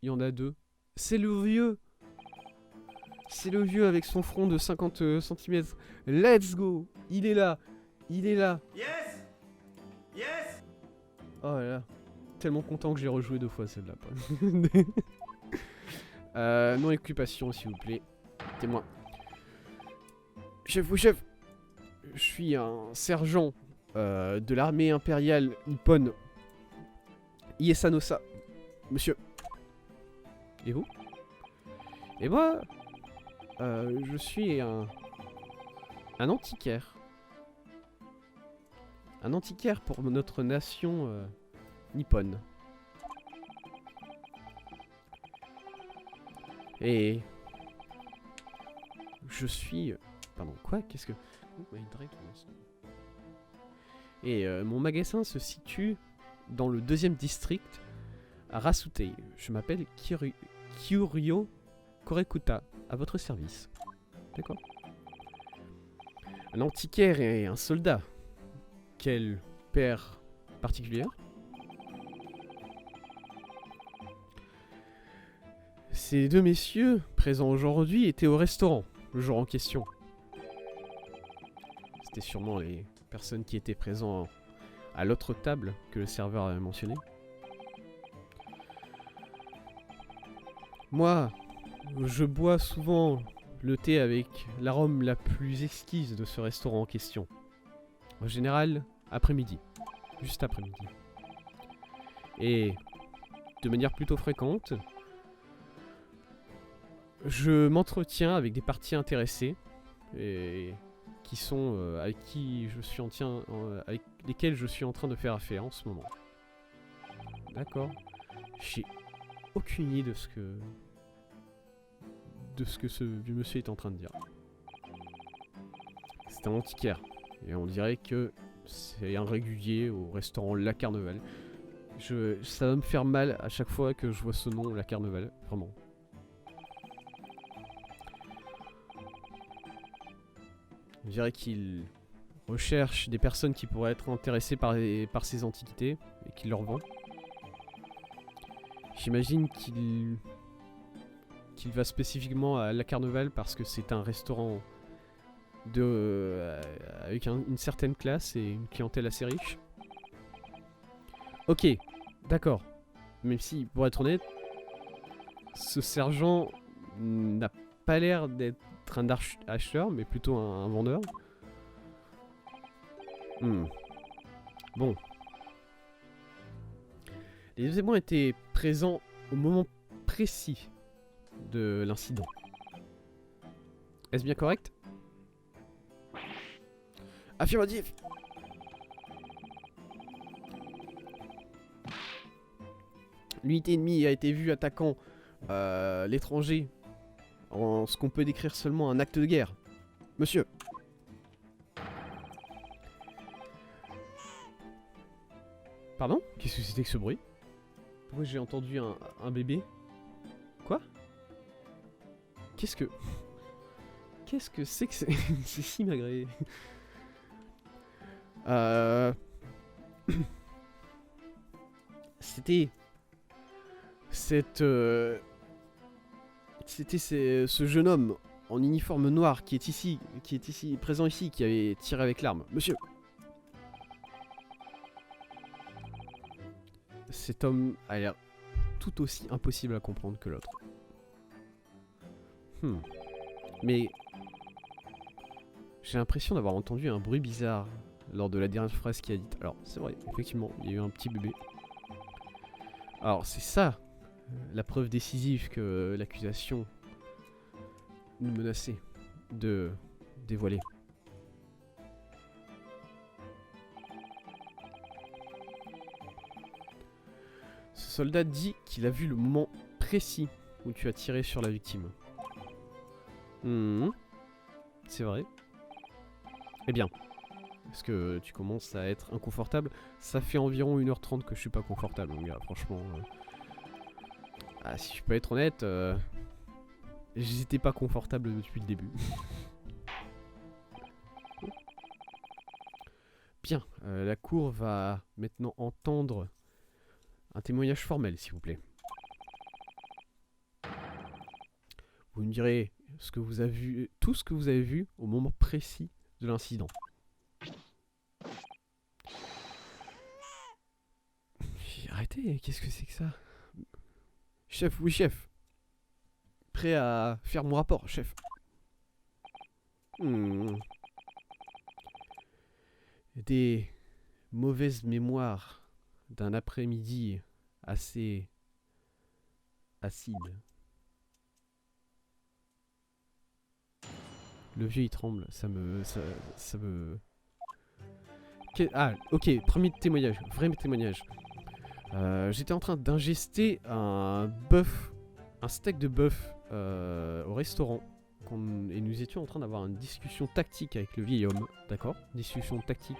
Il y en a deux. C'est le vieux. C'est le vieux avec son front de 50 cm. Let's go. Il est là. Il est là. Yes! Yes! Oh là là. Tellement content que j'ai rejoué 2 fois celle-là. Non-occupation, s'il vous plaît. Témoin. Chef ou chef. Je suis un sergent de l'armée impériale nippone. Iesanosa. Monsieur. Et vous? Et moi, je suis un antiquaire. Un antiquaire pour notre nation nippone. Et je suis... Pardon, quoi? Qu'est-ce que... Et mon magasin se situe dans le 2e district à Rasutei. Je m'appelle Kyuryo Korekuta, à votre service. D'accord. Un antiquaire et un soldat. Quelle paire particulière. Ces deux messieurs, présents aujourd'hui, étaient au restaurant, le jour en question. C'était sûrement les personnes qui étaient présentes à l'autre table que le serveur avait mentionné. Moi, je bois souvent le thé avec l'arôme la plus exquise de ce restaurant en question. En général, après-midi. Juste après-midi. Et de manière plutôt fréquente, je m'entretiens avec des parties intéressées et qui sont avec lesquelles je suis en train de faire affaire en ce moment. D'accord. J'ai aucune idée de ce que ce vieux monsieur est en train de dire. C'est un antiquaire. Et on dirait que c'est un régulier au restaurant La Carneval. Ça va me faire mal à chaque fois que je vois ce nom, La Carneval. Vraiment. On dirait qu'il recherche des personnes qui pourraient être intéressées par ces antiquités et qu'il leur vend. J'imagine qu'il va spécifiquement à La Carneval parce que c'est un restaurant avec une certaine classe et une clientèle assez riche. Ok, d'accord. Même si, pour être honnête, ce sergent n'a pas l'air d'être un acheteur, mais plutôt un vendeur. Bon. Les témoins étaient présents au moment précis de l'incident. Est-ce bien correct? Affirmatif. L'unité ennemie a été vue attaquant l'étranger en ce qu'on peut décrire seulement un acte de guerre. Monsieur. Pardon? Qu'est-ce que c'était que ce bruit? Pourquoi j'ai entendu un bébé? Quoi? Qu'est-ce que c'est que c'est c'est si magré? C'était ce jeune homme en uniforme noir qui est présent ici, qui avait tiré avec l'arme. Monsieur. Cet homme a l'air tout aussi impossible à comprendre que l'autre. Mais j'ai l'impression d'avoir entendu un bruit bizarre lors de la dernière phrase qu'il a dite. Alors, c'est vrai, effectivement, il y a eu un petit bébé. Alors, c'est ça, la preuve décisive que l'accusation nous menaçait de dévoiler. Ce soldat dit qu'il a vu le moment précis où tu as tiré sur la victime. C'est vrai. Eh bien, est-ce que tu commences à être inconfortable? Ça fait environ 1h30 que je suis pas confortable, mon gars, franchement. Ah, si je peux être honnête, j'étais pas confortable depuis le début. Bien, la cour va maintenant entendre un témoignage formel, s'il vous plaît. Vous me direz ce que vous avez vu, tout ce que vous avez vu au moment précis de l'incident. Arrêtez, qu'est-ce que c'est que ça? Chef, oui chef. Prêt à faire mon rapport, chef. Des mauvaises mémoires d'un après-midi assez acide. Le vieux il tremble, ça me... Ah, ok, premier témoignage, vrai témoignage. J'étais en train d'ingester un steak de bœuf au restaurant. Et nous étions en train d'avoir une discussion tactique avec le vieil homme, d'accord? Discussion tactique.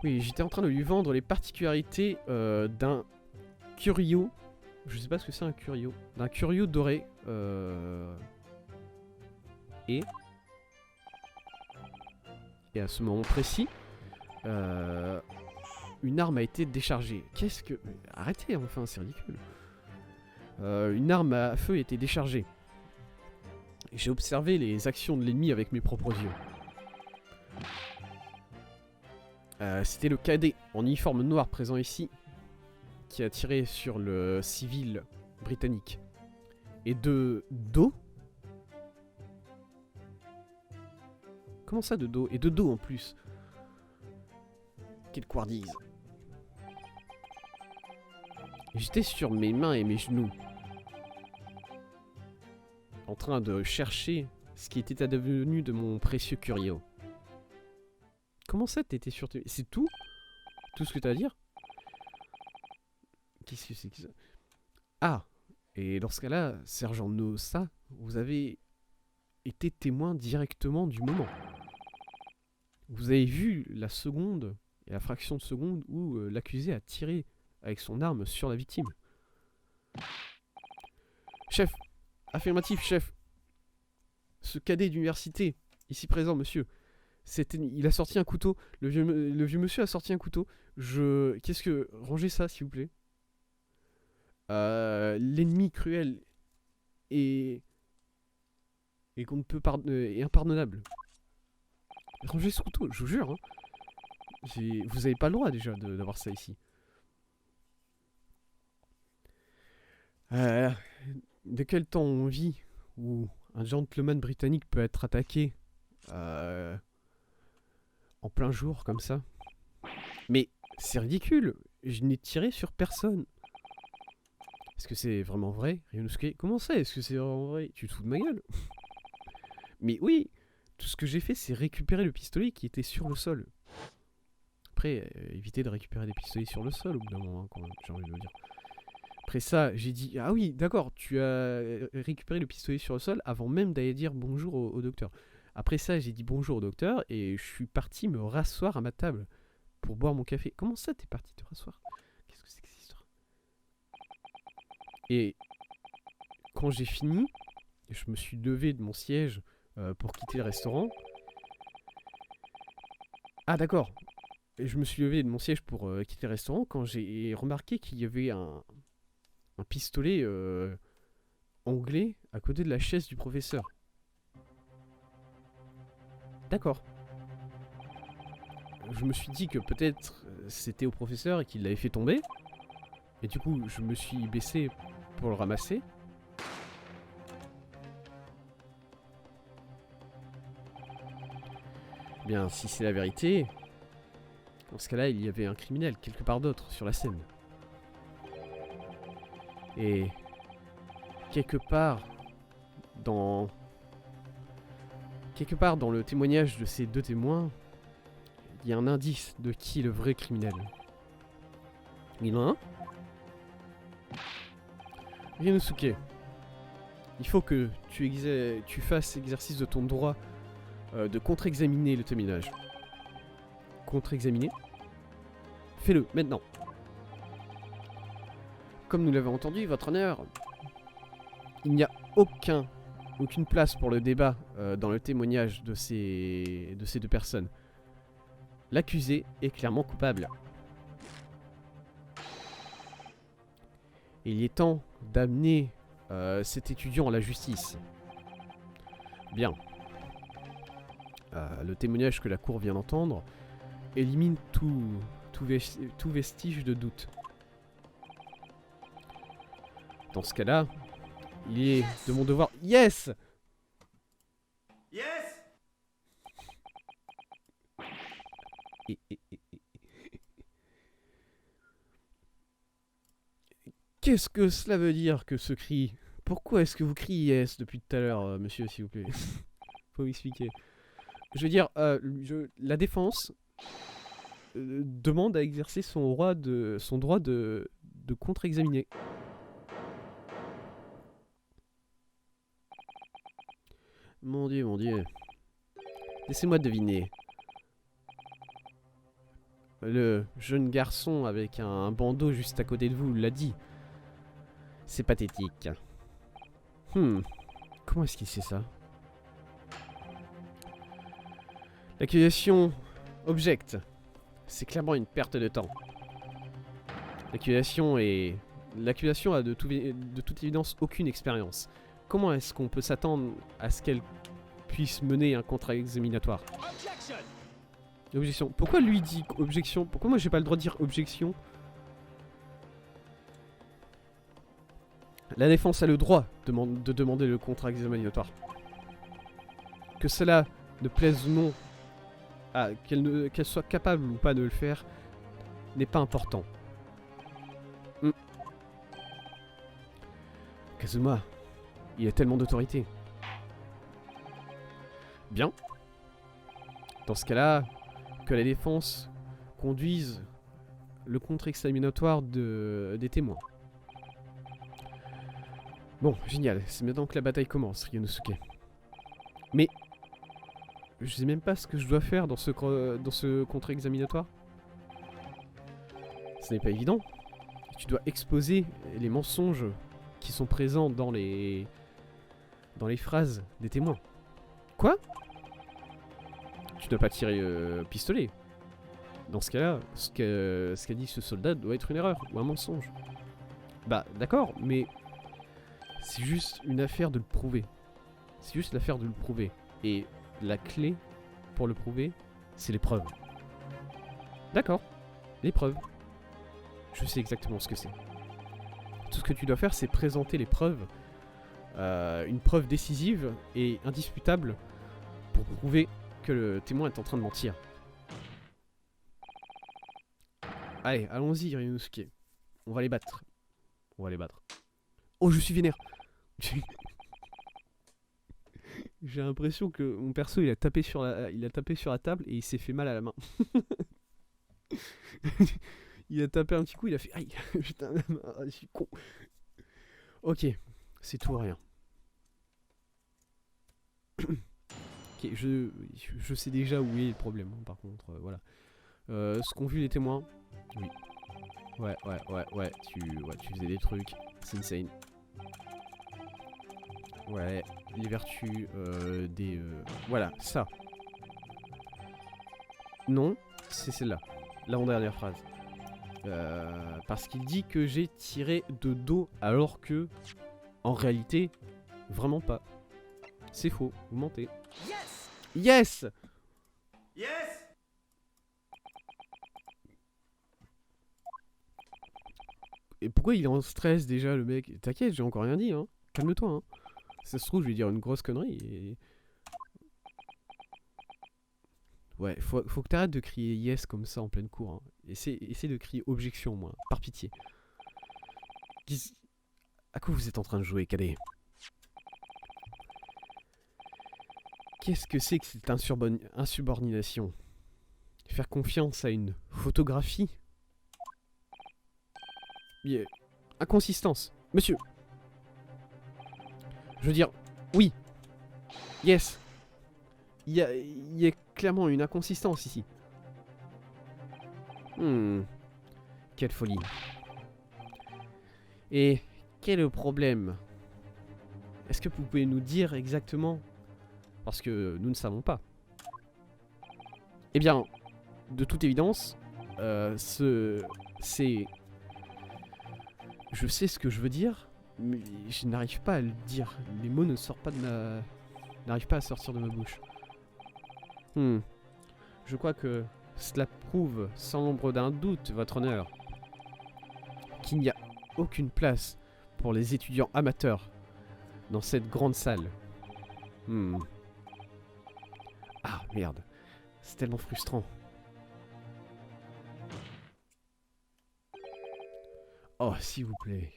Oui, j'étais en train de lui vendre les particularités d'un curio. Je sais pas ce que c'est un curio. D'un curio doré. Et à ce moment précis, une arme a été déchargée. Qu'est-ce que... Arrêtez, enfin, c'est ridicule. Une arme à feu a été déchargée. J'ai observé les actions de l'ennemi avec mes propres yeux. C'était le cadet en uniforme noir présent ici qui a tiré sur le civil britannique. Et de dos. Comment ça de dos? Et de dos en plus. Quelle couardise. J'étais sur mes mains et mes genoux. En train de chercher ce qui était advenu de mon précieux curio. Comment ça t'étais sur tes... C'est tout? Tout ce que t'as à dire? Qu'est-ce que c'est que ça? Ah! Et dans ce cas-là, Sergent Nossa, vous avez été témoin directement du moment. Vous avez vu la seconde et la fraction de seconde où l'accusé a tiré avec son arme sur la victime. Chef! Affirmatif, chef! Ce cadet d'université, ici présent, monsieur, il a sorti un couteau. Le vieux monsieur a sorti un couteau. Qu'est-ce que... Rangez ça, s'il vous plaît. L'ennemi cruel et qu'on ne peut est impardonnable. Rangez ce couteau, je vous jure. Hein. Vous avez pas le droit déjà d'avoir ça ici. De quel temps on vit où un gentleman britannique peut être attaqué en plein jour comme ça? Mais c'est ridicule. Je n'ai tiré sur personne. Est-ce que c'est vraiment vrai, Ryunosuke? Comment ça, est-ce que c'est vraiment vrai? Tu te fous de ma gueule? Mais oui, tout ce que j'ai fait, c'est récupérer le pistolet qui était sur le sol. Après, éviter de récupérer des pistolets sur le sol au bout d'un moment, hein, quand même, j'ai envie de le dire. Après ça, j'ai dit, ah oui, d'accord, tu as récupéré le pistolet sur le sol avant même d'aller dire bonjour au docteur. Après ça, j'ai dit bonjour au docteur et je suis parti me rasseoir à ma table pour boire mon café. Comment ça, t'es parti te rasseoir? Qu'est-ce que c'est que cette histoire? Et quand j'ai fini, je me suis levé de mon siège pour quitter le restaurant. Ah d'accord. Et je me suis levé de mon siège pour quitter le restaurant quand j'ai remarqué qu'il y avait un pistolet anglais à côté de la chaise du professeur. D'accord. Je me suis dit que peut-être c'était au professeur et qu'il l'avait fait tomber. Et du coup, je me suis baissé pour le ramasser. Bien, si c'est la vérité, dans ce cas-là, il y avait un criminel quelque part d'autre sur la scène. Et quelque part dans le témoignage de ces deux témoins, il y a un indice de qui est le vrai criminel. Il y en a un. Ryunosuke, il faut que tu fasses exercice de ton droit de contre-examiner le témoignage. Contre-examiner. Fais-le, maintenant. Comme nous l'avons entendu, votre honneur, il n'y a aucune place pour le débat dans le témoignage de ces deux personnes. L'accusé est clairement coupable. Il est temps d'amener cet étudiant à la justice. Bien. Le témoignage que la cour vient d'entendre élimine tout vestige de doute. Dans ce cas-là, il est de mon devoir... Yes! Yes! Qu'est-ce que cela veut dire que ce cri? Pourquoi est-ce que vous criez yes depuis tout à l'heure, monsieur, s'il vous plaît? Faut m'expliquer. Je veux dire, la défense demande à exercer son droit de contre-examiner. Mon Dieu, mon Dieu. Laissez-moi deviner. Le jeune garçon avec un bandeau juste à côté de vous l'a dit. C'est pathétique. Comment est-ce qu'il sait ça? L'accusation objecte. C'est clairement une perte de temps. L'accusation a de toute évidence aucune expérience. Comment est-ce qu'on peut s'attendre à ce qu'elle puisse mener un contre-examinatoire? Objection. Pourquoi lui dit objection? Pourquoi moi j'ai pas le droit de dire objection? La défense a le droit de demander le contre-examinatoire. Que cela ne plaise ou non, qu'elle soit capable ou pas de le faire, n'est pas important. Kazuma, il a tellement d'autorité. Bien. Dans ce cas-là, que la défense conduise le contre-examinatoire des témoins. Bon, génial. C'est maintenant que la bataille commence, Ryunosuke. Mais je sais même pas ce que je dois faire dans ce contre-examinatoire. Ce n'est pas évident. Tu dois exposer les mensonges qui sont présents dans les phrases des témoins. Quoi? Tu dois pas tirer pistolet. Dans ce cas-là, ce qu'a dit ce soldat doit être une erreur ou un mensonge. Bah d'accord, mais c'est juste une affaire de le prouver. C'est juste l'affaire de le prouver. Et la clé pour le prouver, c'est les preuves. D'accord, les preuves. Je sais exactement ce que c'est. Tout ce que tu dois faire, c'est présenter les preuves. Une preuve décisive et indisputable pour prouver que le témoin est en train de mentir. Allez, allons-y, Ryunosuke. On va les battre. On va les battre. Oh, je suis vénère. J'ai l'impression que mon perso, il a tapé sur la table et il s'est fait mal à la main. Il a tapé un petit coup, il a fait aïe. Putain, je suis con. Ok, c'est tout ou rien. Ok, je sais déjà où est le problème, hein, par contre, voilà. Ce qu'ont vu les témoins, oui. Ouais, tu faisais des trucs, c'est insane. Ouais, les vertus voilà, ça. Non, c'est celle-là, l'avant-dernière phrase. Parce qu'il dit que j'ai tiré de dos alors que, en réalité, vraiment pas. C'est faux, vous mentez. Yes! Yes! Yes! Et pourquoi il est en stress déjà, le mec? T'inquiète, j'ai encore rien dit, hein. Calme-toi, hein. Ça se trouve, je vais dire une grosse connerie et... Ouais, faut que t'arrêtes de crier yes comme ça en pleine cour, hein. Essaie de crier objection, moi, par pitié. À quoi vous êtes en train de jouer, cadet? Qu'est-ce que c'est que cette insubordination? Faire confiance à une photographie? Inconsistance. Monsieur. Je veux dire, oui. Yes. Il y a clairement une inconsistance ici. Quelle folie. Et quel est le problème? Est-ce que vous pouvez nous dire exactement? Parce que nous ne savons pas. Eh bien, de toute évidence, c'est... Je sais ce que je veux dire, Mais je n'arrive pas à le dire. Les mots ne sortent pas de ma... n'arrivent pas à sortir de ma bouche. Je crois que cela prouve, sans l'ombre d'un doute, votre honneur, qu'il n'y a aucune place pour les étudiants amateurs dans cette grande salle. Ah, merde. C'est tellement frustrant. Oh, s'il vous plaît.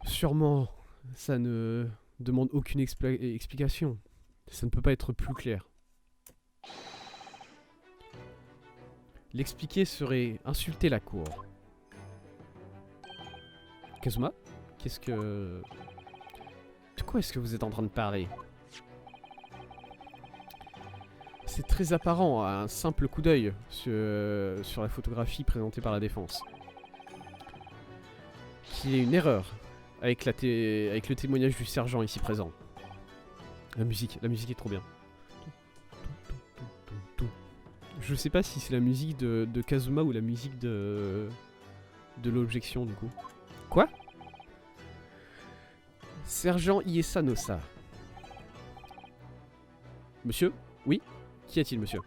Sûrement, ça ne demande aucune explication. Ça ne peut pas être plus clair. L'expliquer serait insulter la cour. Kazuma, qu'est-ce que... De quoi est-ce que vous êtes en train de parler? C'est très apparent à un simple coup d'œil sur la photographie présentée par la défense. Qu'il y ait une erreur avec le témoignage du sergent ici présent. La musique est trop bien. Je sais pas si c'est la musique de Kazuma ou la musique de l'objection du coup. Quoi? Sergent Iesanosa. Monsieur? Oui? Qu'y a-t-il, monsieur?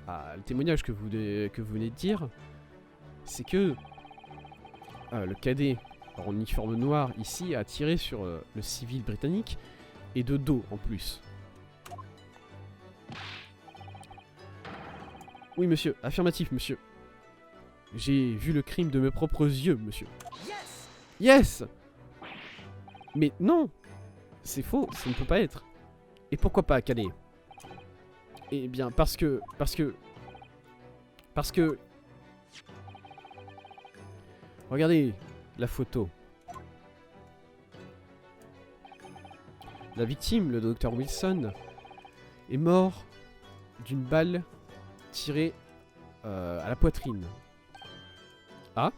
Ah, le témoignage que vous venez de dire, c'est que le cadet en uniforme noir ici a tiré sur le civil britannique et de dos en plus. Oui, monsieur. Affirmatif, monsieur. J'ai vu le crime de mes propres yeux, monsieur. Yes! Yes! Mais non! C'est faux, ça ne peut pas être. Et pourquoi pas, cadet? Eh bien, parce que... Regardez la photo. La victime, le docteur Wilson, est mort d'une balle tirée à la poitrine. Ah?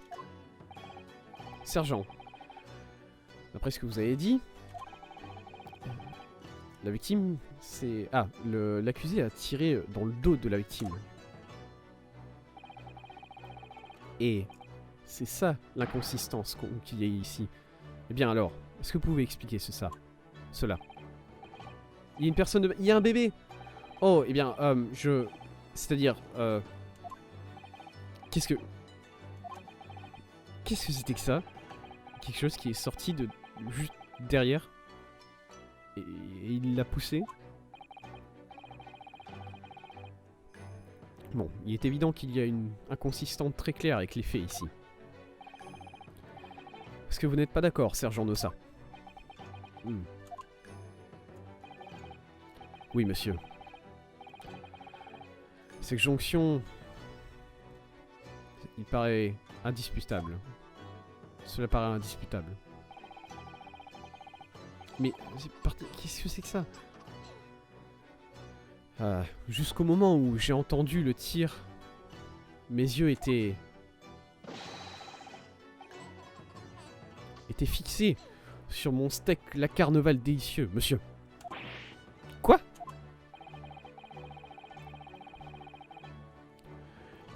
Sergent. D'après ce que vous avez dit, la victime, c'est... Ah, l'accusé a tiré dans le dos de la victime. Et c'est ça l'inconsistance qu'il y a ici. Eh bien alors, est-ce que vous pouvez expliquer cela? Il y a une personne... Il y a un bébé! Oh, eh bien, c'est-à-dire, Qu'est-ce que c'était que ça? Quelque chose qui est sorti de... juste derrière. Et il l'a poussé. Bon, il est évident qu'il y a une inconsistance très claire avec les faits ici. Est-ce que vous n'êtes pas d'accord, sergent Nosa? Oui, monsieur. Cette jonction... Il paraît indisputable. Cela paraît indisputable. Mais qu'est-ce que c'est que ça? Jusqu'au moment où j'ai entendu le tir, mes yeux étaient fixés sur mon steak la carnaval délicieux, monsieur. Quoi?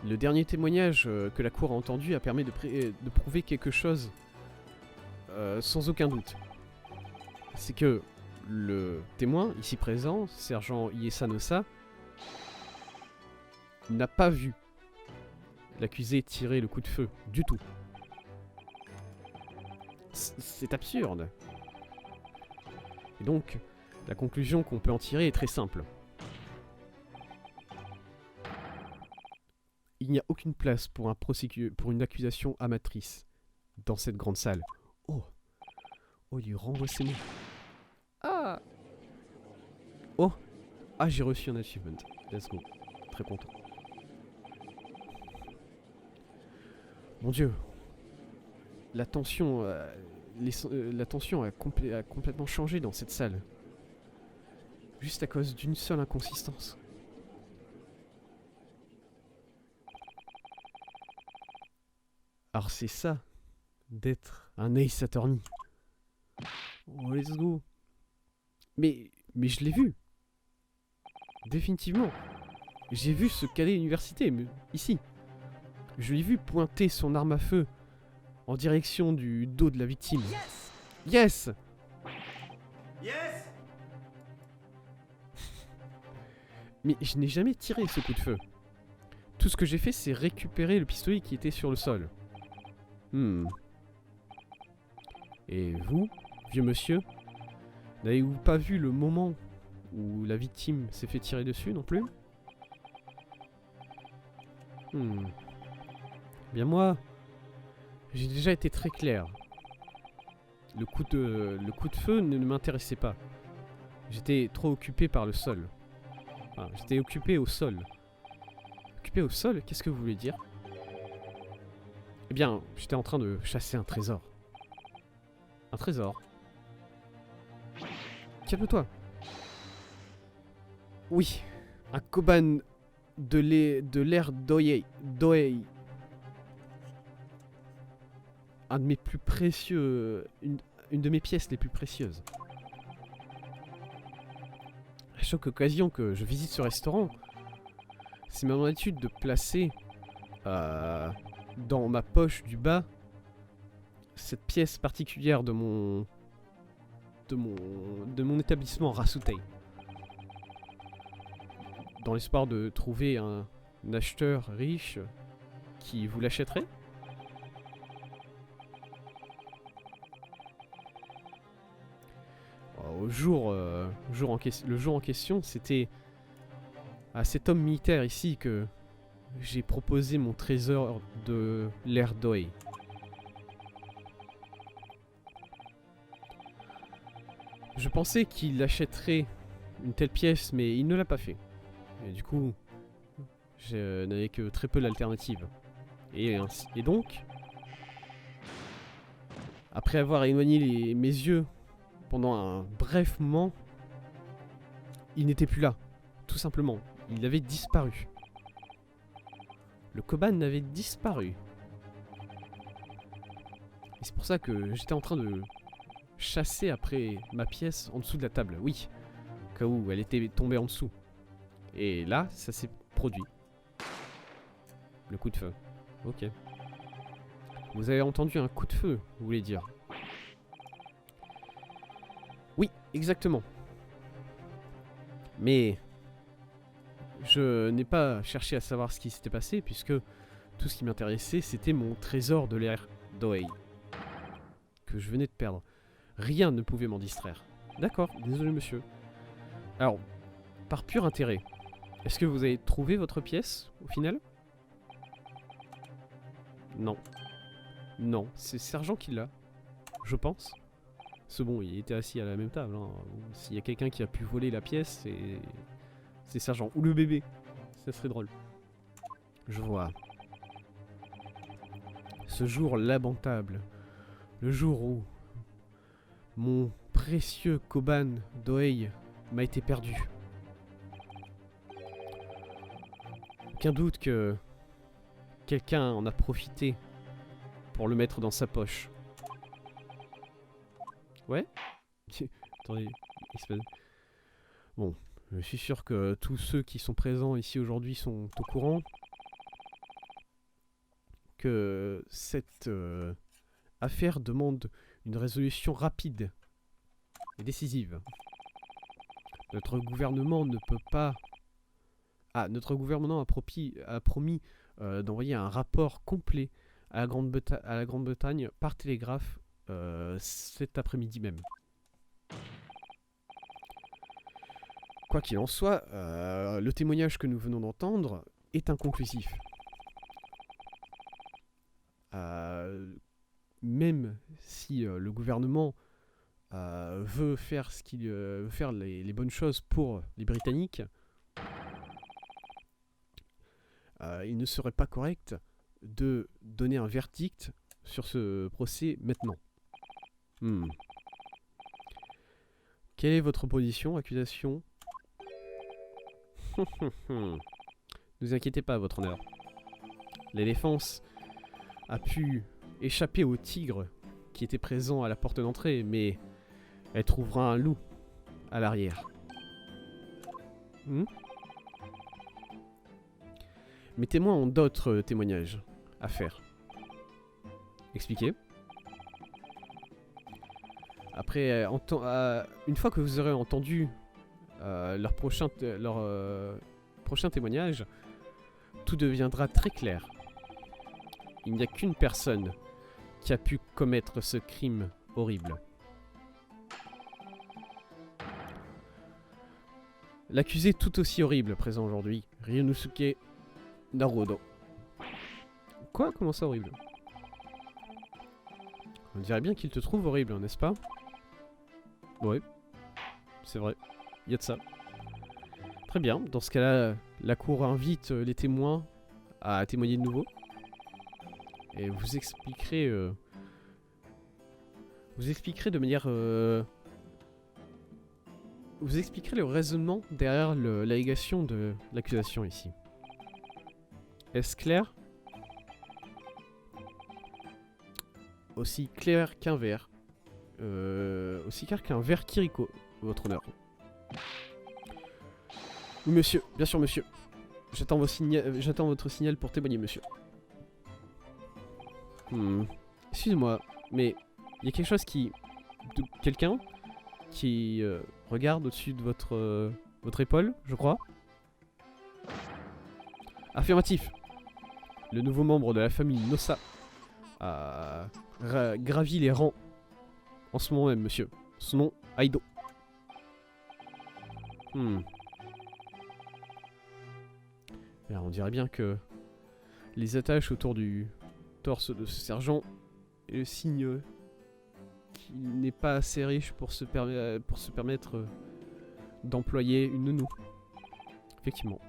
Le dernier témoignage que la cour a entendu a permis de prouver quelque chose sans aucun doute. C'est que le témoin, ici présent, sergent Iesanosa, n'a pas vu l'accusé tirer le coup de feu, du tout. C'est absurde. Et donc, la conclusion qu'on peut en tirer est très simple. Il n'y a aucune place pour une accusation amatrice dans cette grande salle. Oh, il renvoie ses mots. Ah! Oh! Ah, j'ai reçu un achievement. Let's go. Très content. Mon Dieu. La tension... la tension a complètement changé dans cette salle. Juste à cause d'une seule inconsistance. Alors c'est ça, d'être un Ace Attorney. Oh, let's go. Mais je l'ai vu. Définitivement. J'ai vu ce cadet université, ici. Je l'ai vu pointer son arme à feu en direction du dos de la victime. Yes! Yes! Yes! Mais je n'ai jamais tiré ce coup de feu. Tout ce que j'ai fait, c'est récupérer le pistolet qui était sur le sol. Et vous, vieux monsieur, n'avez-vous pas vu le moment où la victime s'est fait tirer dessus non plus? Bien moi, j'ai déjà été très clair. Le coup de feu ne m'intéressait pas. J'étais trop occupé par le sol. Enfin, j'étais occupé au sol. Occupé au sol? Qu'est-ce que vous voulez dire? Eh bien, j'étais en train de chasser un trésor. Un trésor? Calme-toi. Oui, un Koban de l'ère Doei. Un de mes plus précieux... Une de mes pièces les plus précieuses. À chaque occasion que je visite ce restaurant, c'est mon habitude de placer dans ma poche du bas cette pièce particulière de mon établissement Rasutei. Dans l'espoir de trouver un acheteur riche qui vous l'achèterait. Le jour en question, c'était à cet homme militaire ici que j'ai proposé mon trésor de l'ère Doi. Je pensais qu'il achèterait une telle pièce, mais il ne l'a pas fait. Et du coup, je n'avais que très peu d'alternatives. Et donc, après avoir éloigné mes yeux pendant un bref moment, il n'était plus là. Tout simplement. Il avait disparu. Le Koban avait disparu. Et c'est pour ça que j'étais en train de chasser après ma pièce en dessous de la table. Oui, au cas où elle était tombée en dessous. Et là, ça s'est produit. Le coup de feu. Ok. Vous avez entendu un coup de feu, vous voulez dire? Oui, exactement. Mais je n'ai pas cherché à savoir ce qui s'était passé, puisque tout ce qui m'intéressait, c'était mon trésor de l'ère Doei, que je venais de perdre. Rien ne pouvait m'en distraire. D'accord, désolé monsieur. Alors, par pur intérêt, est-ce que vous avez trouvé votre pièce, au final? Non. Non, c'est Sergent qui l'a, je pense. C'est bon, il était assis à la même table. Hein. S'il y a quelqu'un qui a pu voler la pièce, c'est Sergent. Ou le bébé. Ça serait drôle. Je vois. Ce jour lamentable. Le jour où mon précieux Koban Doei m'a été perdu. Aucun doute que quelqu'un en a profité pour le mettre dans sa poche. Ouais. Attendez, bon, je suis sûr que tous ceux qui sont présents ici aujourd'hui sont au courant que cette affaire demande une résolution rapide et décisive. Notre gouvernement ne peut pas... Ah, notre gouvernement a promis d'envoyer un rapport complet à la Grande-Bretagne par télégraphe cet après-midi même. Quoi qu'il en soit, le témoignage que nous venons d'entendre est inconclusif. Même si le gouvernement veut faire les bonnes choses pour les Britanniques, il ne serait pas correct de donner un verdict sur ce procès maintenant. Quelle est votre position, accusation? Ne vous inquiétez pas, votre honneur. La défense a pu échapper au tigre qui était présent à la porte d'entrée, mais elle trouvera un loup à l'arrière. Mettez-moi en d'autres témoignages. à faire. Expliquez. Après, une fois que vous aurez entendu leur prochain témoignage, tout deviendra très clair. Il n'y a qu'une personne qui a pu commettre ce crime horrible. L'accusé tout aussi horrible présent aujourd'hui, Ryunosuke Naruhodo. Quoi? Comment ça horrible? On dirait bien qu'il te trouve horrible, n'est-ce pas? Ouais, c'est vrai. Il y a de ça. Très bien, dans ce cas-là, la cour invite les témoins à témoigner de nouveau. Et vous expliquerez... de manière... vous expliquerez le raisonnement derrière l'allégation de l'accusation ici. Est-ce clair? Aussi clair qu'un verre. Aussi clair qu'un verre Kiriko, votre honneur. Oui, monsieur. Bien sûr, monsieur. J'attends votre signal pour témoigner, monsieur. Excusez-moi, mais il y a quelque chose qui... Quelqu'un qui regarde au-dessus de votre épaule, je crois. Affirmatif. Le nouveau membre de la famille Nossa a gravi les rangs en ce moment même, monsieur. Son nom, Aido. Alors, on dirait bien que les attaches autour du torse de ce sergent est le signe qu'il n'est pas assez riche pour se permettre d'employer une nounou. Effectivement.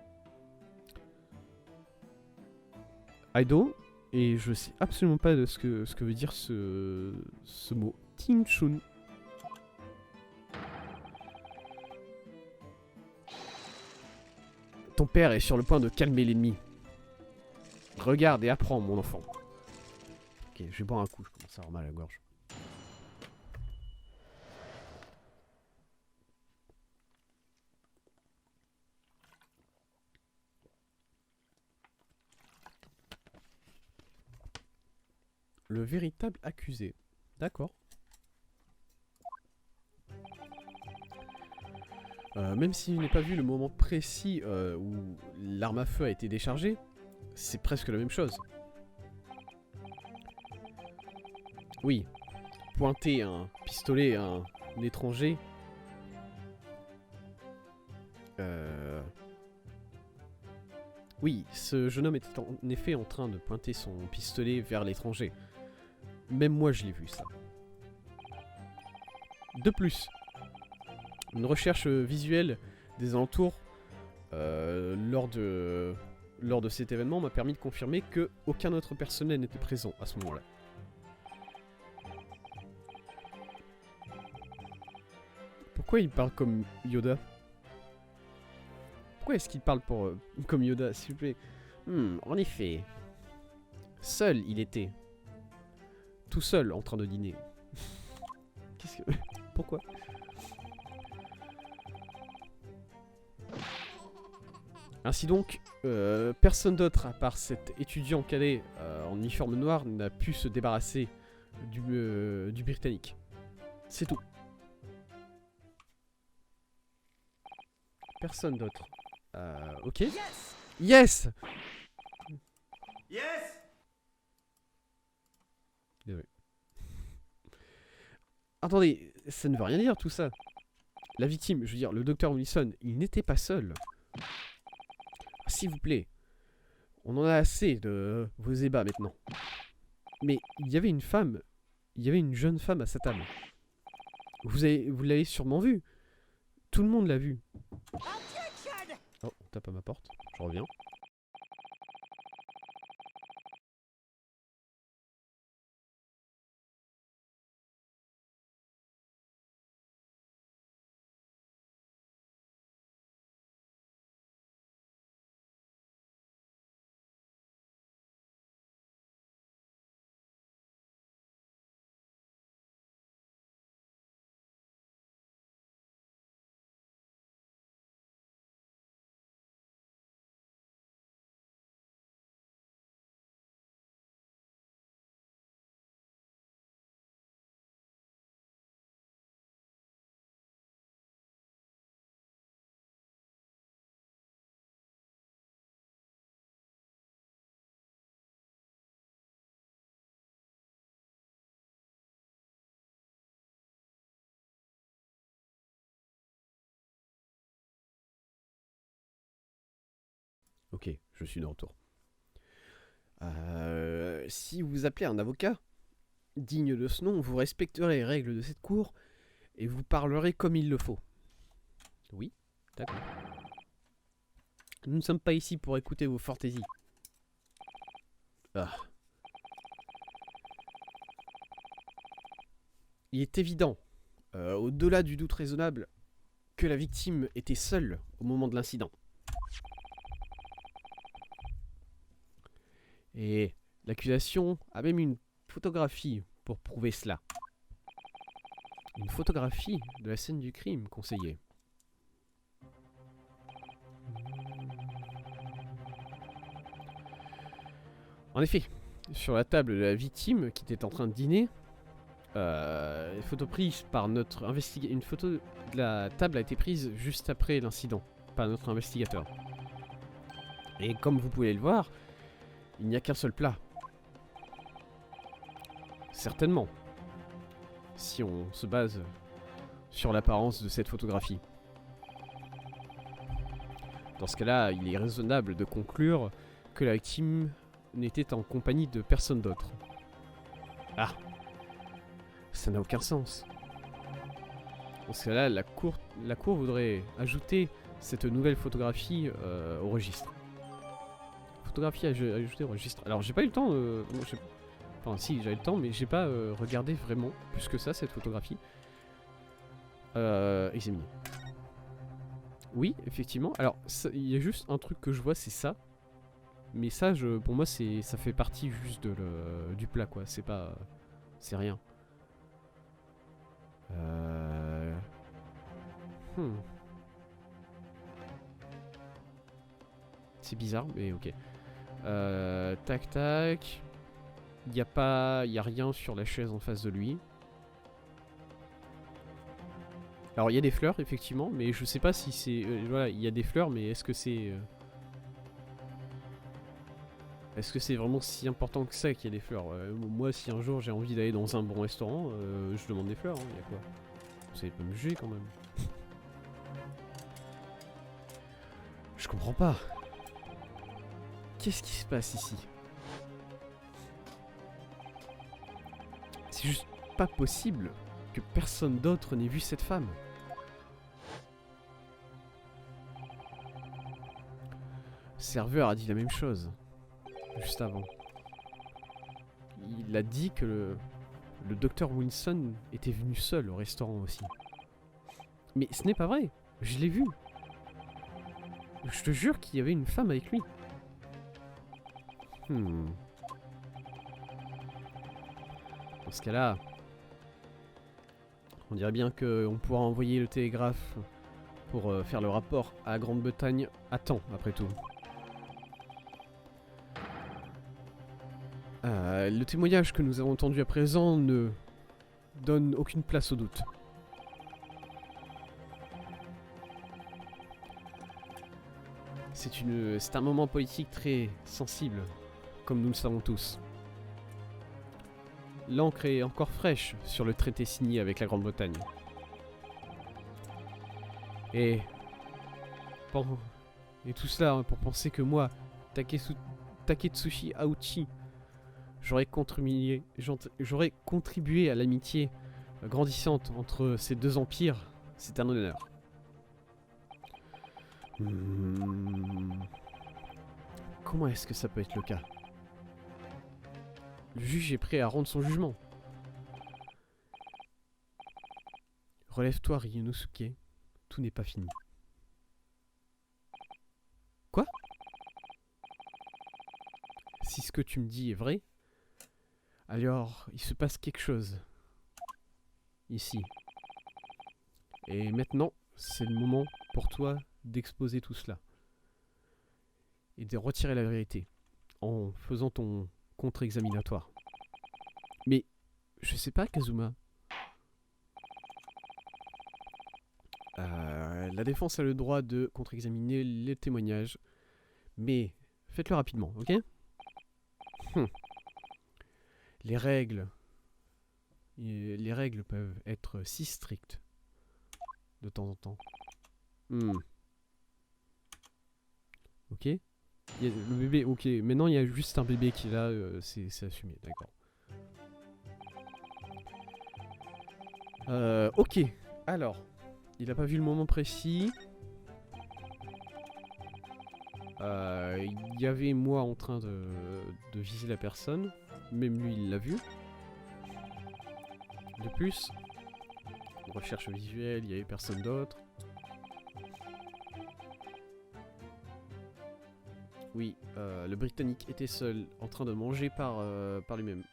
Aido, et je sais absolument pas de ce que veut dire ce mot. Tinchun. Ton père est sur le point de calmer l'ennemi. Regarde et apprends, mon enfant. Ok, je vais boire un coup, je commence à avoir mal à la gorge. Le véritable accusé. D'accord. Même si je n'ai pas vu le moment précis où l'arme à feu a été déchargée, c'est presque la même chose. Oui, pointer un pistolet à un étranger... Oui, ce jeune homme était en effet en train de pointer son pistolet vers l'étranger. Même moi je l'ai vu ça. De plus, une recherche visuelle des alentours lors de cet événement m'a permis de confirmer que aucun autre personnel n'était présent à ce moment-là. Pourquoi il parle comme Yoda? Pourquoi est-ce qu'il parle comme Yoda, s'il vous plaît? En effet. Seul il était. Tout seul en train de dîner. Qu'est-ce que... Pourquoi? Ainsi donc, personne d'autre à part cet étudiant cadet en uniforme noir n'a pu se débarrasser du Britannique. C'est tout. Personne d'autre. Ok. Yes! Yes! Yes! Désolé. Attendez, ça ne veut rien dire tout ça. La victime, je veux dire, le docteur Wilson, il n'était pas seul. S'il vous plaît, on en a assez de vos ébats maintenant. Mais il y avait une femme, il y avait une jeune femme à sa table. Vous l'avez sûrement vue. Tout le monde l'a vue. Oh, on tape à ma porte. Je reviens. Ok, je suis de retour. Si vous appelez un avocat digne de ce nom, vous respecterez les règles de cette cour et vous parlerez comme il le faut. Oui, d'accord. Nous ne sommes pas ici pour écouter vos fantaisies. Ah. Il est évident, au-delà du doute raisonnable, que la victime était seule au moment de l'incident. Et l'accusation a même une photographie pour prouver cela. Une photographie de la scène du crime, conseiller. En effet, sur la table de la victime qui était en train de dîner, une photo prise par notre investigateur. Une photo de la table a été prise juste après l'incident par notre investigateur. Et comme vous pouvez le voir, il n'y a qu'un seul plat. Certainement. Si on se base sur l'apparence de cette photographie. Dans ce cas-là, il est raisonnable de conclure que la victime n'était en compagnie de personne d'autre. Ah, ça n'a aucun sens. Dans ce cas-là, la cour voudrait ajouter cette nouvelle photographie au registre. Photographie ajoutée au registre. Alors, j'ai pas eu le temps. Enfin, si, j'avais le temps, mais j'ai pas regardé vraiment plus que ça cette photographie. Examiner. Oui, effectivement. Alors, il y a juste un truc que je vois, c'est ça. Mais ça, pour moi, ça fait partie juste du plat, quoi. C'est pas... c'est rien. C'est bizarre, mais ok. Tac, tac. Il y a rien sur la chaise en face de lui. Alors, il y a des fleurs, effectivement, mais je sais pas si c'est... voilà, il y a des fleurs, mais est-ce que c'est... est-ce que c'est vraiment si important que ça qu'il y ait des fleurs? Moi, si un jour j'ai envie d'aller dans un bon restaurant, je demande des fleurs, hein, y a quoi? Vous savez pas me juger quand même. Je comprends pas. Qu'est-ce qui se passe ici? C'est juste pas possible que personne d'autre n'ait vu cette femme. Le serveur a dit la même chose, juste avant. Il a dit que le docteur Wilson était venu seul au restaurant aussi. Mais ce n'est pas vrai, je l'ai vu. Je te jure qu'il y avait une femme avec lui. Dans ce cas-là, on dirait bien qu'on pourra envoyer le télégraphe pour faire le rapport à Grande-Bretagne à temps, après tout. Le témoignage que nous avons entendu à présent ne donne aucune place au doute. C'est un moment politique très sensible, comme nous le savons tous. L'encre est encore fraîche sur le traité signé avec la Grande-Bretagne. Et tout cela pour penser que moi, Taketsuchi Aochi, j'aurais contribué à l'amitié grandissante entre ces deux empires. C'est un honneur. Comment est-ce que ça peut être le cas? Le juge est prêt à rendre son jugement. Relève-toi, Ryunosuke. Tout n'est pas fini. Quoi? Si ce que tu me dis est vrai, alors il se passe quelque chose. Ici. Et maintenant, c'est le moment pour toi d'exposer tout cela. Et de retirer la vérité. En faisant ton contre-examinatoire. Mais, je sais pas, Kazuma. La défense a le droit de contre-examiner les témoignages. Mais, faites-le rapidement, ok? Les règles peuvent être si strictes. De temps en temps. Ok. Il y a le bébé, ok. Maintenant, il y a juste un bébé qui est là, c'est assumé, d'accord. Ok. Alors, il a pas vu le moment précis. Il y avait moi en train de viser la personne. Même lui, il l'a vu. De plus, recherche visuelle, il y avait personne d'autre. Oui, le Britannique était seul, en train de manger par lui-même.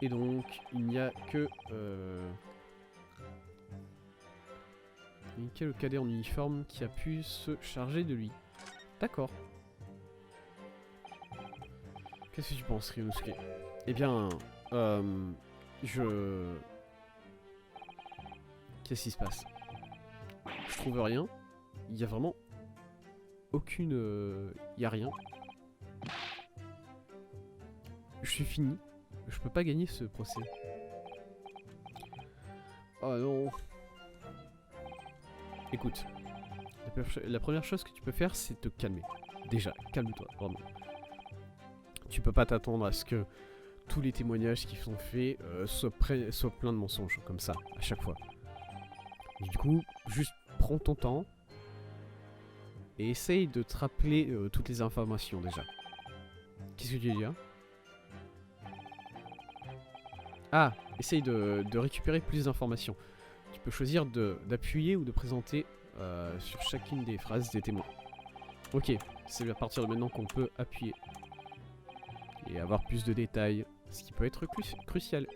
Et donc, il n'y a que... il n'y a que le cadet en uniforme qui a pu se charger de lui. D'accord. Qu'est-ce que tu penses, Ryunosuke? Eh bien, Qu'est-ce qui se passe? Je trouve rien. Il y a vraiment aucune... il y a rien. Je suis fini. Je peux pas gagner ce procès. Oh non. Écoute. La première chose que tu peux faire, c'est te calmer. Déjà, calme-toi, vraiment. Tu peux pas t'attendre à ce que tous les témoignages qui sont faits soient pleins de mensonges, comme ça, à chaque fois. Et du coup, juste prends ton temps et essaye de te rappeler toutes les informations déjà. Qu'est-ce que tu veux dire? Ah, essaye de récupérer plus d'informations. Tu peux choisir d'appuyer ou de présenter sur chacune des phrases des témoins. Ok, c'est à partir de maintenant qu'on peut appuyer. Et avoir plus de détails, ce qui peut être crucial.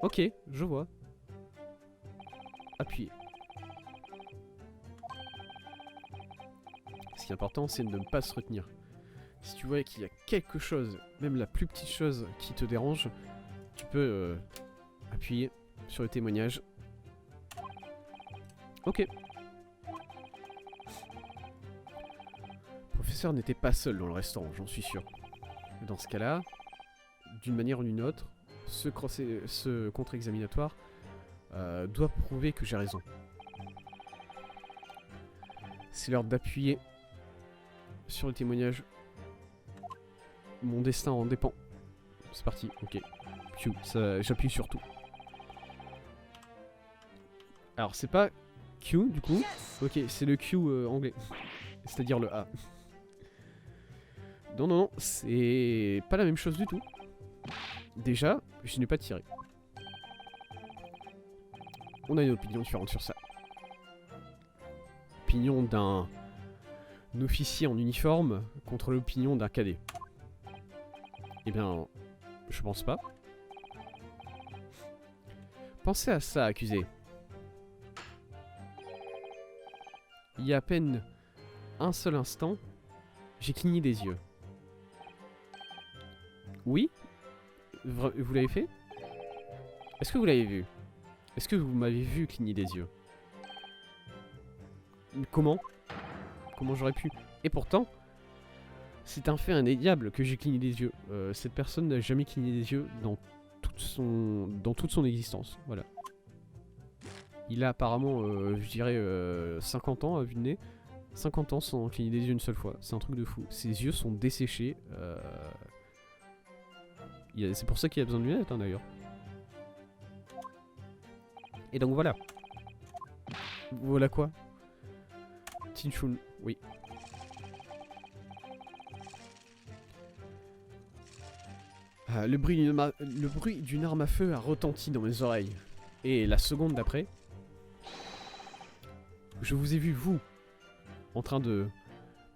Ok, je vois. Appuyer. Ce qui est important, c'est de ne pas se retenir. Si tu vois qu'il y a quelque chose, même la plus petite chose qui te dérange, tu peux appuyer sur le témoignage. Ok. Le professeur n'était pas seul dans le restaurant, j'en suis sûr. Dans ce cas-là, d'une manière ou d'une autre, ce contre-examinatoire doit prouver que j'ai raison. C'est l'heure d'appuyer sur le témoignage. Mon destin en dépend. C'est parti, ok. J'appuie sur tout. Alors c'est pas Q du coup. Ok, c'est le Q anglais. C'est-à-dire le A. Non, non, non, c'est pas la même chose du tout. Déjà, je n'ai pas tiré. On a une opinion différente sur ça. Opinion d'un officier en uniforme contre l'opinion d'un cadet. Eh bien, je pense pas. Pensez à ça, accusé. Il y a à peine un seul instant, j'ai cligné des yeux. Oui? Vous l'avez fait? Est-ce que vous l'avez vu? Est-ce que vous m'avez vu cligner des yeux? Comment? Comment j'aurais pu? Et pourtant, c'est un fait indéniable que j'ai cligné des yeux. Cette personne n'a jamais cligné des yeux dans toute son existence. Voilà. Il a apparemment, je dirais, 50 ans à vue de nez. 50 ans sans cligner des yeux une seule fois. C'est un truc de fou. Ses yeux sont desséchés. C'est pour ça qu'il a besoin de lunettes, hein, d'ailleurs. Et donc voilà. Voilà quoi? Tinchun, oui. Le bruit d'une arme à feu a retenti dans mes oreilles. Et la seconde d'après, je vous ai vu, vous, en train de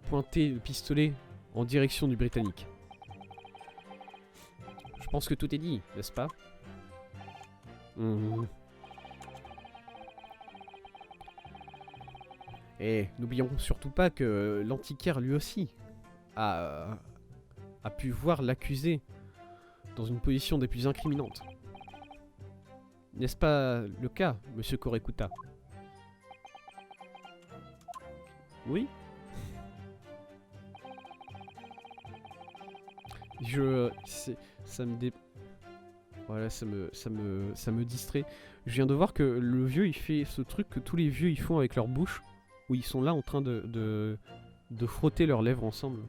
pointer le pistolet en direction du Britannique. Je pense que tout est dit, n'est-ce pas? Et n'oublions surtout pas que l'antiquaire lui aussi a pu voir l'accusé dans une position des plus incriminantes. N'est-ce pas le cas, monsieur Korekuta? Oui? Voilà, ça me distrait. Je viens de voir que le vieux il fait ce truc que tous les vieux ils font avec leur bouche, où ils sont là en train de de frotter leurs lèvres ensemble.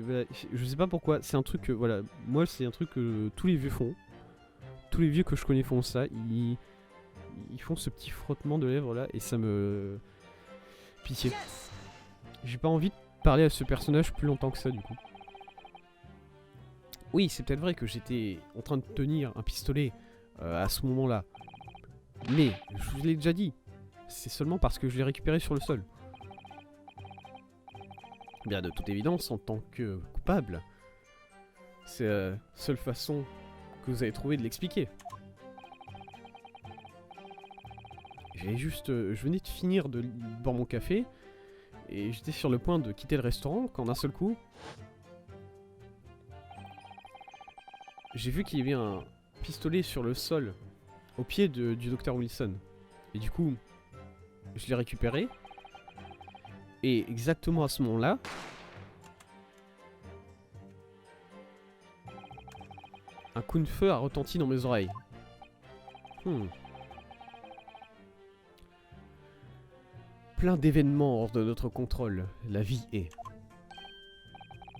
Voilà, je sais pas pourquoi, c'est un truc que, voilà, moi c'est un truc que tous les vieux font. Tous les vieux que je connais font ça, ils font ce petit frottement de lèvres là et ça me... Pitié. J'ai pas envie de parler à ce personnage plus longtemps que ça du coup. Oui, c'est peut-être vrai que j'étais en train de tenir un pistolet à ce moment-là. Mais, je vous l'ai déjà dit, c'est seulement parce que je l'ai récupéré sur le sol. Bien, de toute évidence, en tant que coupable, c'est la seule façon que vous avez trouvé de l'expliquer. Je venais de finir de boire mon café, et j'étais sur le point de quitter le restaurant, quand d'un seul coup, j'ai vu qu'il y avait un pistolet sur le sol, au pied du docteur Wilson. Et du coup, je l'ai récupéré, et exactement à ce moment-là, un coup de feu a retenti dans mes oreilles. Plein d'événements hors de notre contrôle, la vie est.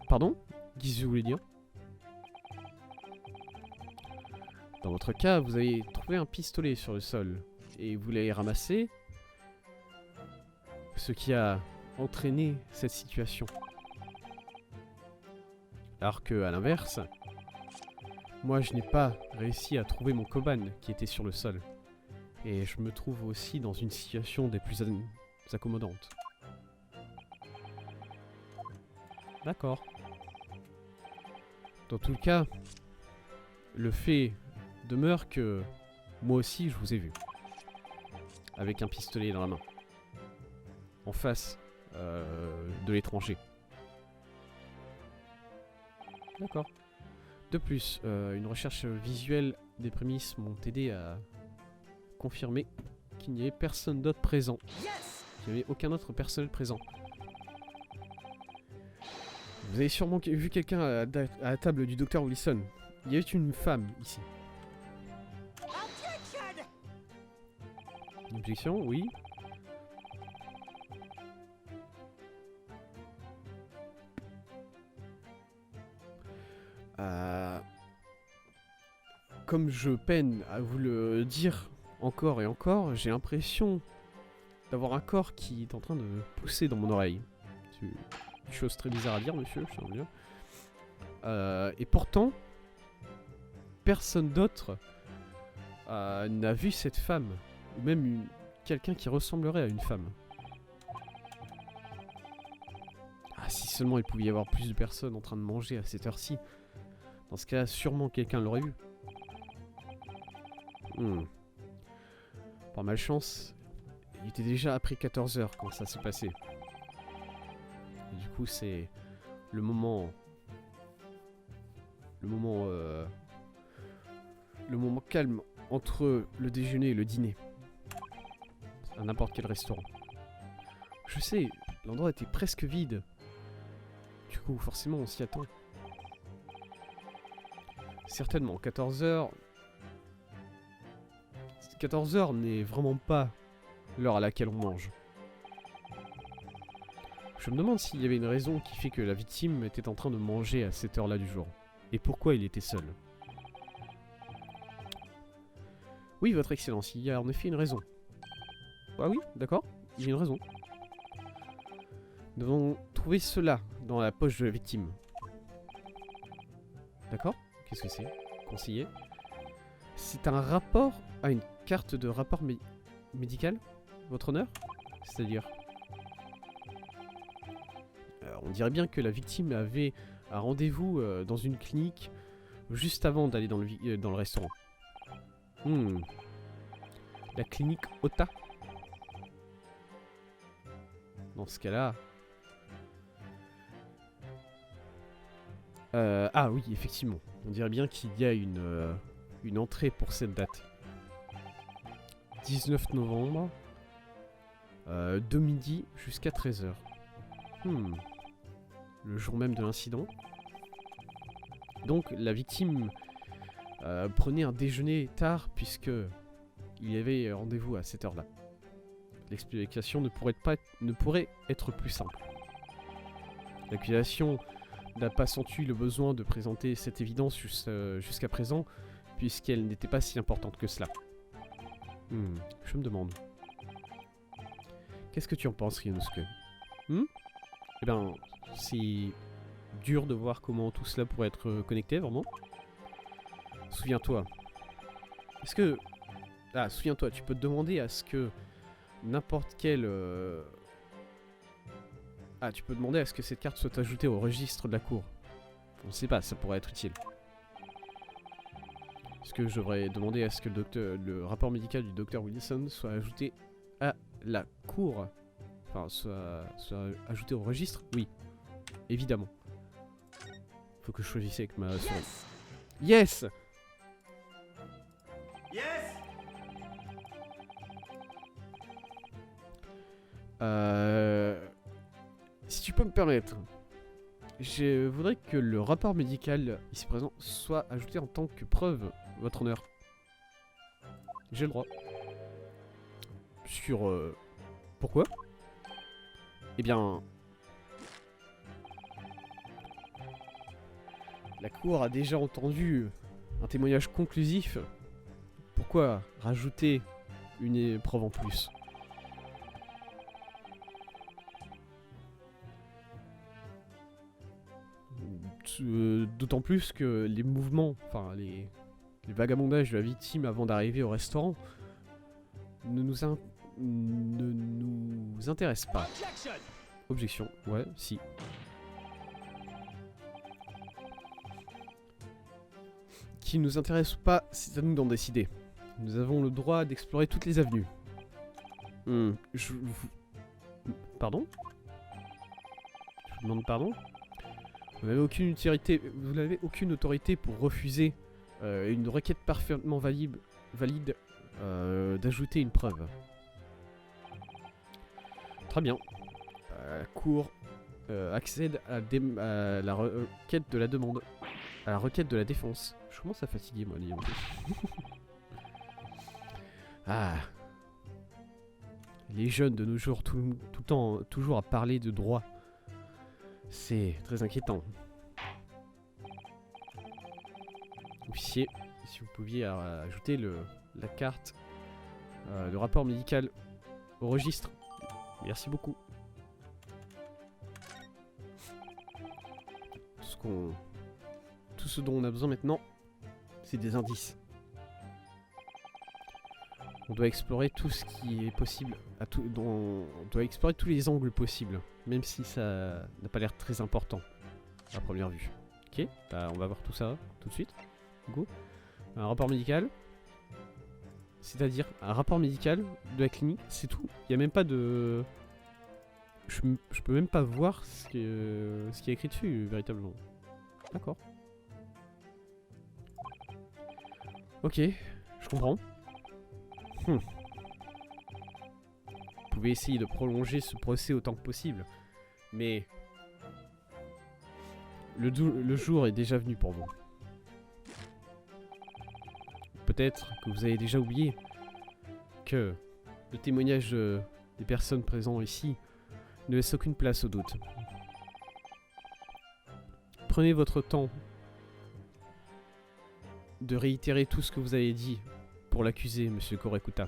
Pardon? Qu'est-ce que vous voulez dire? Dans votre cas, vous avez trouvé un pistolet sur le sol, et vous l'avez ramassé, ce qui a entraîné cette situation. Alors que, à l'inverse, moi je n'ai pas réussi à trouver mon Koban qui était sur le sol. Et je me trouve aussi dans une situation des plus accommodantes. D'accord. Dans tout le cas, le fait demeure que moi aussi je vous ai vu. Avec un pistolet dans la main. En face de l'étranger. D'accord. De plus, une recherche visuelle des prémices m'ont aidé à confirmer qu'il n'y avait personne d'autre présent. Qu'il n'y avait aucun autre personnel présent. Vous avez sûrement vu quelqu'un à la table du docteur Wilson. Il y avait une femme ici. Une objection, oui. Comme je peine à vous le dire encore et encore, j'ai l'impression d'avoir un corps qui est en train de pousser dans mon oreille. C'est une chose très bizarre à dire, monsieur, je sais bien. Et pourtant, personne d'autre n'a vu cette femme, ou même quelqu'un qui ressemblerait à une femme. Ah, si seulement il pouvait y avoir plus de personnes en train de manger à cette heure-ci. Dans ce cas, sûrement quelqu'un l'aurait vu. Par malchance, il était déjà après 14 h quand ça s'est passé. Et du coup, c'est le moment calme entre le déjeuner et le dîner. À n'importe quel restaurant. Je sais, l'endroit était presque vide. Du coup, forcément, on s'y attend. Certainement, 14 h... 14 h n'est vraiment pas l'heure à laquelle on mange. Je me demande s'il y avait une raison qui fait que la victime était en train de manger à cette heure-là du jour. Et pourquoi il était seul. Oui, votre excellence, il y a en effet une raison. Ah oui, d'accord, il y a une raison. Nous devons trouver cela dans la poche de la victime. D'accord? Qu'est-ce que c'est? Conseiller? C'est un rapport à une carte de rapport médical? Votre honneur? C'est-à-dire? On dirait bien que la victime avait un rendez-vous dans une clinique juste avant d'aller dans le restaurant. La clinique Ota? Dans ce cas-là... ah oui, effectivement. On dirait bien qu'il y a une entrée pour cette date. 19 novembre. De midi jusqu'à 13 h. Le jour même de l'incident. Donc la victime prenait un déjeuner tard puisque il y avait rendez-vous à cette heure-là. L'explication ne pourrait être plus simple. L'accusation n'a pas senti le besoin de présenter cette évidence jusqu'à présent, puisqu'elle n'était pas si importante que cela. Je me demande. Qu'est-ce que tu en penses, Ryunosuke? Eh bien, c'est dur de voir comment tout cela pourrait être connecté, vraiment. Souviens-toi. Est-ce que... Ah, souviens-toi, tu peux te demander à ce que n'importe quel... Ah, tu peux demander à ce que cette carte soit ajoutée au registre de la cour. On ne sait pas, ça pourrait être utile. Est-ce que je devrais demander à ce que le rapport médical du docteur Wilson soit ajouté à la cour? Enfin, soit ajouté au registre? Oui, évidemment. Faut que je choisisse avec ma souris. Yes! Yes! Si tu peux me permettre, je voudrais que le rapport médical ici présent soit ajouté en tant que preuve, votre honneur. J'ai le droit. Sur... Pourquoi? Eh bien... La cour a déjà entendu un témoignage conclusif. Pourquoi rajouter une preuve en plus? D'autant plus que les mouvements, enfin les vagabondages de la victime avant d'arriver au restaurant ne nous intéressent pas. Objection, ouais, si. Qui nous intéresse ou pas, c'est à nous d'en décider. Nous avons le droit d'explorer toutes les avenues. Pardon? Je vous demande pardon? Vous n'avez aucune autorité pour refuser une requête parfaitement valide d'ajouter une preuve. Très bien. La cour accède à la requête de la demande. À la requête de la défense. Je commence à fatiguer moi, Lyon. Ah. Les jeunes de nos jours, tout le temps, toujours à parler de droit. C'est très inquiétant. Officier, si vous pouviez ajouter la carte de rapport médical au registre. Merci beaucoup. Tout ce dont on a besoin maintenant, c'est des indices. On doit explorer tout ce qui est possible. On doit explorer tous les angles possibles. Même si ça n'a pas l'air très important à première vue. Ok, bah on va voir tout ça tout de suite. Go. Un rapport médical. C'est-à-dire un rapport médical de la clinique, c'est tout. Il n'y a même pas de... Je peux même pas voir ce qui est écrit dessus, véritablement. D'accord. Ok, je comprends. Vous pouvez essayer de prolonger ce procès autant que possible, mais le jour est déjà venu pour vous. Peut-être que vous avez déjà oublié que le témoignage des personnes présentes ici ne laisse aucune place au doute. Prenez votre temps de réitérer tout ce que vous avez dit pour l'accuser, monsieur Korekuta.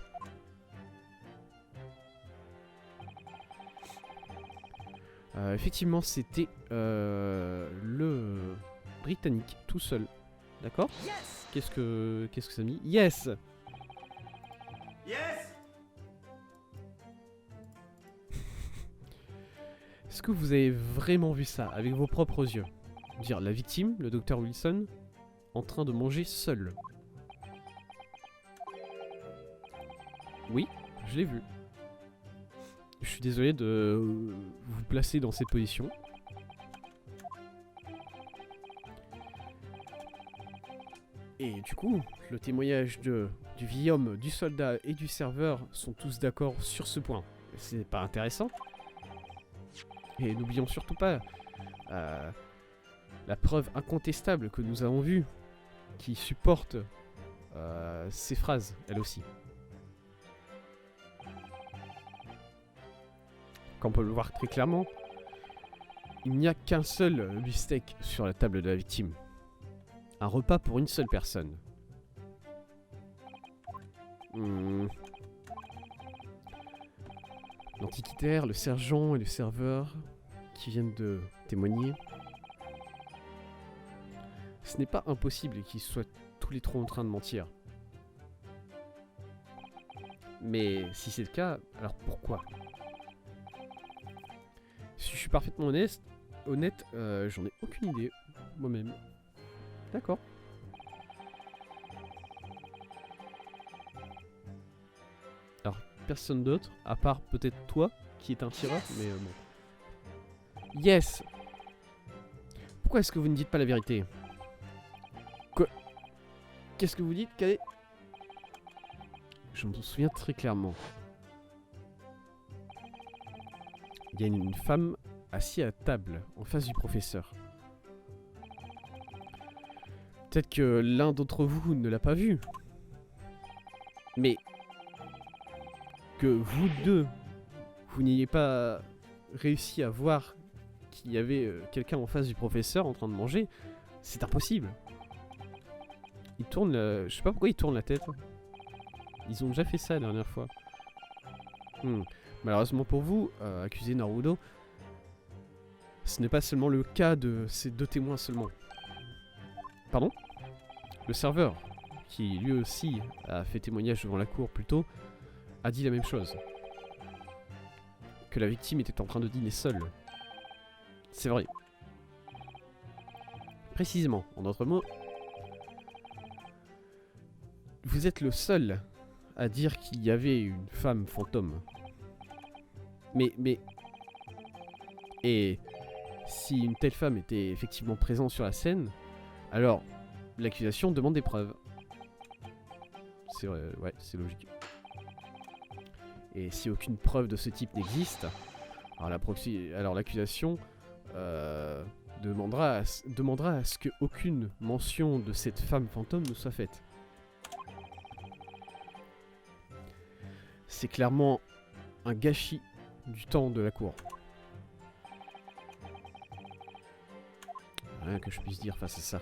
Effectivement, c'était le Britannique tout seul. D'accord? Qu'est-ce que ça a mis? Yes! Yes! Est-ce que vous avez vraiment vu ça avec vos propres yeux? Dire la victime, le docteur Wilson, en train de manger seul. Oui, je l'ai vu. Je suis désolé de vous placer dans cette position. Et du coup, le témoignage du vieil homme, du soldat et du serveur sont tous d'accord sur ce point. C'est pas intéressant? Et n'oublions surtout pas la preuve incontestable que nous avons vue, qui supporte ces phrases, elle aussi. qu'on peut le voir très clairement, il n'y a qu'un seul beefsteak sur la table de la victime. Un repas pour une seule personne. L'antiquitaire, le sergent et le serveur qui viennent de témoigner. Ce n'est pas impossible qu'ils soient tous les trois en train de mentir. Mais si c'est le cas, alors pourquoi? Si je suis parfaitement honnête, j'en ai aucune idée, moi-même. D'accord. Alors, personne d'autre, à part peut-être toi, qui est un tireur, mais bon. Yes! Pourquoi est-ce que vous ne dites pas la vérité? Quoi? Qu'est-ce que vous dites, Cadet? Je me souviens très clairement. Il y a une femme assise à table, en face du professeur. Peut-être que l'un d'entre vous ne l'a pas vue. Mais que vous deux, vous n'ayez pas réussi à voir qu'il y avait quelqu'un en face du professeur en train de manger, c'est impossible. Il tourne, je sais pas pourquoi il tourne la tête. Ils ont déjà fait ça la dernière fois. Malheureusement pour vous, accusé Naruto, ce n'est pas seulement le cas de ces deux témoins seulement. Pardon? Le serveur, qui lui aussi a fait témoignage devant la cour plus tôt, a dit la même chose. Que la victime était en train de dîner seule. C'est vrai. Précisément, en d'autres mots, vous êtes le seul à dire qu'il y avait une femme fantôme. Mais... Et si une telle femme était effectivement présente sur la scène, alors l'accusation demande des preuves. C'est vrai, ouais, c'est logique. Et si aucune preuve de ce type n'existe, alors l'accusation demandera à ce qu'aucune mention de cette femme fantôme ne soit faite. C'est clairement un gâchis du temps de la cour. Rien que je puisse dire face à ça.